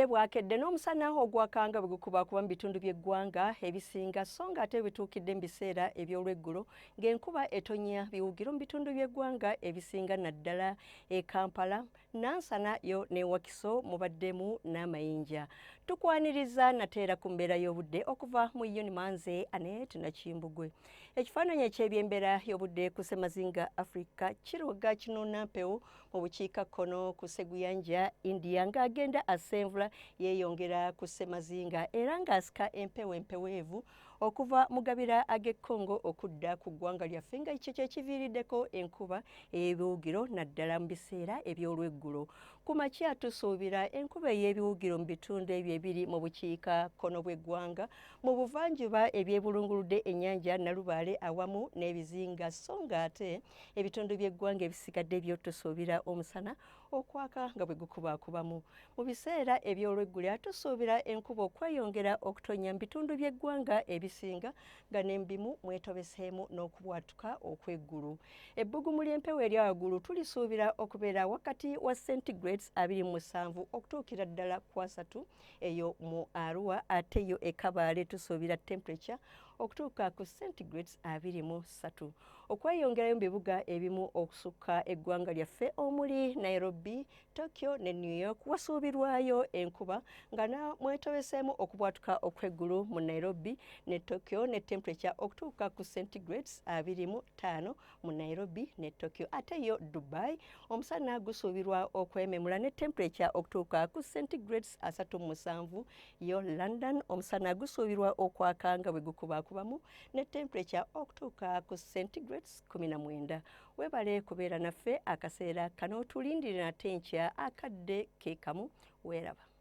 Obudde bwakedde n'omusana ogwakanga bwe gukuba kuba mu bitundu by'eggwanga ebisinga so ng'ate bituukidde mu biseera eby'olweggulo ng'enkuba etonya biwugiro mu bitundu by'eggwanga ebisinga naddala e Kampala, Nansana yo ne Wakiso mubaddemu n'amayinja. Tukwaniriza nateera ku mbeera y'obudde okuva mu Manze Annet Nakimbugwe. Ekifaananyi eky'ebyembeera y'obudde ku Ssemazinga Africa kiroga kinoona mpewo mu bukiikakkono ku Sseguyanja India ng'agenda envula yeeyongera ku Ssemazinga era ng'asika empeweevu okuva mu gabira ag'ekkongo okudda ku ggwanga lyaffe nga ekyo kye kiviiriddeko enkuba ey'ebiwugiro naddala mu biseera eby'olweggulo. Ku makya tusuubira enkuba ey'ebiwugiro mu bitundu ebyo ebiri mu bukiikakkono bw'eggwanga mu buvanjuba ebyebulunguludde ennyanja Nalubaale awamu n'ebizinga so ng'ate ebitundu by'eggwanga ebisigadde byo tusuubira omusana okwaka nga bwe gukubaakubamu. Mu biseera eby'olweggulo tusuubira enkuba okweyongera okutonya mu bitundu by'eggwanga ebisinga nga n'ebimu mwetobeseemu n'okubwatuka okw'eggulu. Ebbugumu ly'empewo erya waggulu tulisuubira okubeera wakati wa centigrades 27 okutuukira ddala ku 3 eyo mu Arua, ate yo e Kabale tusuubira temperature okutuuka ku centigrades 23. Okweyongerayo mu bibuga ebimu okusukka eggwanga lyaffe omuli Nairobi, Tokyo ne New York wasuubirwayo enkuba nga mwetobeseemu okubwatuka okw'eggulu mu Nairobi ne Tokyo ne temperature okutuuka ku centigrades 25 mu Nairobi ne Tokyo. Ate yo Dubai omusana gusuubirwa okwememula ne temperature okutuuka ku centigrades 37. Yo London omusana gusuubirwa okwaka nga bwe gukubaakubamu ne temperature okutuuka ku centigrades 19. Webale kubeera naffe akaseera kano tulindire nate nkya akadde ke kamu weeraba.